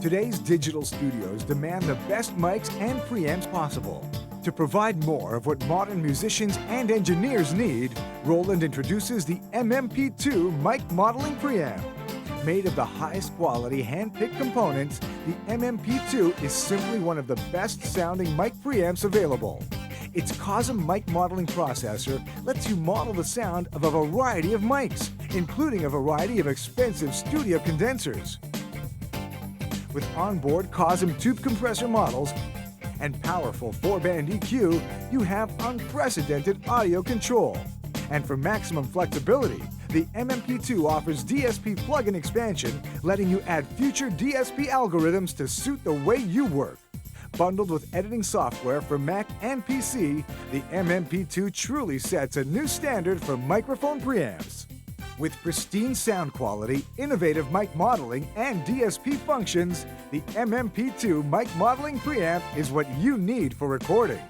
Today's digital studios demand the best mics and preamps possible. To provide more of what modern musicians and engineers need, Roland introduces the MMP-2 mic modeling preamp. Made of the highest quality hand-picked components, the MMP-2 is simply one of the best sounding mic preamps available. Its COSM mic modeling processor lets you model the sound of a variety of mics, including a variety of expensive studio condensers. With onboard COSM tube compressor models and powerful 4-band EQ, you have unprecedented audio control. And for maximum flexibility, the MMP-2 offers DSP plugin expansion, letting you add future DSP algorithms to suit the way you work. Bundled with editing software for Mac and PC, the MMP-2 truly sets a new standard for microphone preamps. With pristine sound quality, innovative mic modeling, and DSP functions, the MMP-2 mic modeling preamp is what you need for recording.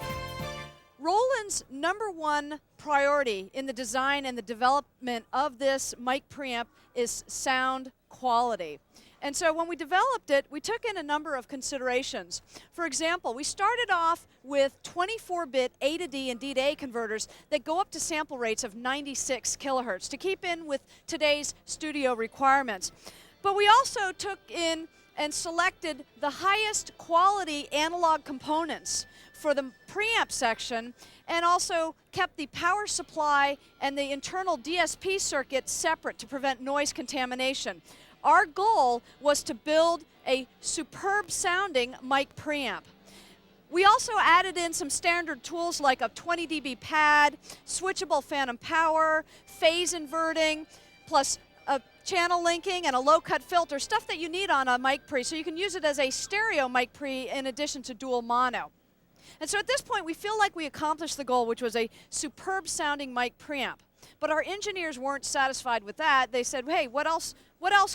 Roland's #1 priority in the design and the development of this mic preamp is sound quality. And so when we developed it, we took in a number of considerations. For example, we started off with 24-bit A to D and D to A converters that go up to sample rates of 96 kilohertz to keep in with today's studio requirements. But we also took in and selected the highest quality analog components for the preamp section, and also kept the power supply and the internal DSP circuit separate to prevent noise contamination. Our goal was to build a superb sounding mic preamp. We also added in some standard tools like a 20 dB pad, switchable phantom power, phase inverting, plus a channel linking and a low-cut filter, stuff that you need on a mic pre, so you can use it as a stereo mic pre in addition to dual mono. And so at this point, we feel like we accomplished the goal, which was a superb sounding mic preamp. But our engineers weren't satisfied with that. They said, hey, what else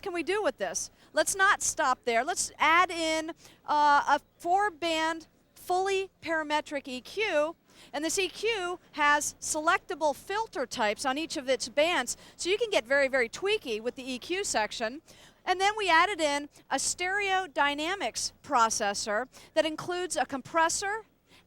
can we do with this? Let's not stop there. Let's add in a 4-band, fully parametric EQ. And this EQ has selectable filter types on each of its bands, so you can get very, very tweaky with the EQ section. And then we added in a stereo dynamics processor that includes a compressor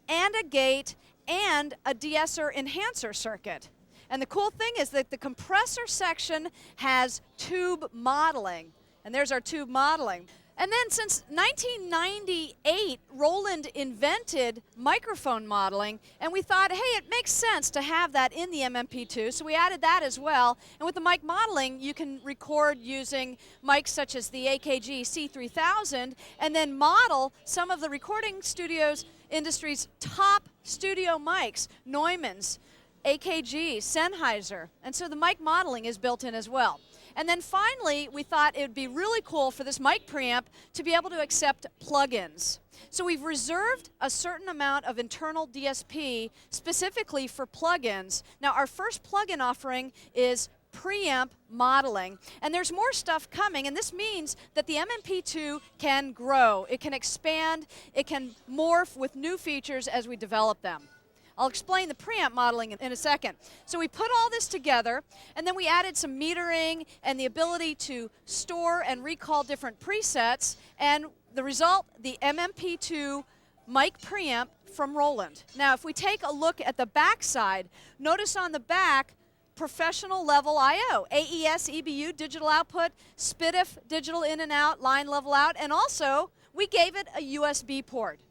and a gate and a de-esser enhancer circuit. And the cool thing is that the compressor section has tube modeling. And there's our tube modeling. And then since 1998, Roland invented microphone modeling, and we thought, hey, it makes sense to have that in the MMP-2, so we added that as well. And with the mic modeling, you can record using mics such as the AKG C3000, and then model some of the recording studios industry's top studio mics, Neumann's, AKG, Sennheiser, and so the mic modeling is built in as well. And then finally, we thought it would be really cool for this mic preamp to be able to accept plugins. So we've reserved a certain amount of internal DSP specifically for plugins. Now our first plugin offering is preamp modeling, and there's more stuff coming, and this means that the MMP-2 can grow, it can expand, it can morph with new features as we develop them. I'll explain the preamp modeling in a second. So we put all this together, and then we added some metering and the ability to store and recall different presets, and the result, the MMP-2 mic preamp from Roland. Now, if we take a look at the back side, notice on the back, professional level I/O, AES EBU digital output, SPDIF digital in and out, line level out, and also we gave it a USB port.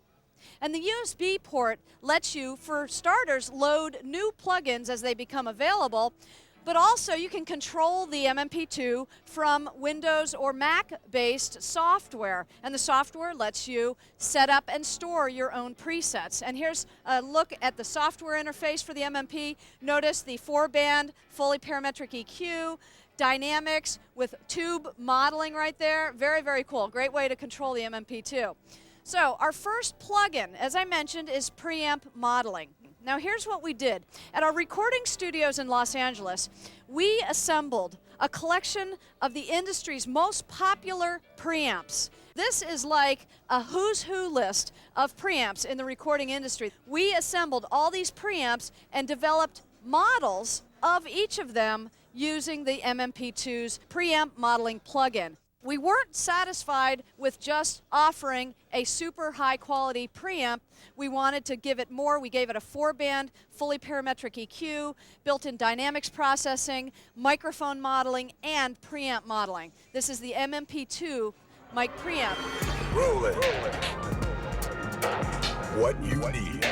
And the USB port lets you, for starters, load new plugins as they become available, but also you can control the MMP-2 from Windows or Mac-based software. And the software lets you set up and store your own presets. And here's a look at the software interface for the MMP. Notice the 4-band, fully parametric EQ, dynamics with tube modeling right there. Very, very cool. Great way to control the MMP-2. So our first plugin, as I mentioned, is preamp modeling. Now here's what we did. At our recording studios in Los Angeles, we assembled a collection of the industry's most popular preamps. This is like a who's who list of preamps in the recording industry. We assembled all these preamps and developed models of each of them using the MMP-2's preamp modeling plugin. We weren't satisfied with just offering a super high quality preamp. We wanted to give it more. We gave it a 4-band, fully parametric EQ, built-in dynamics processing, microphone modeling, and preamp modeling. This is the MMP-2 mic preamp. Roland. What you need.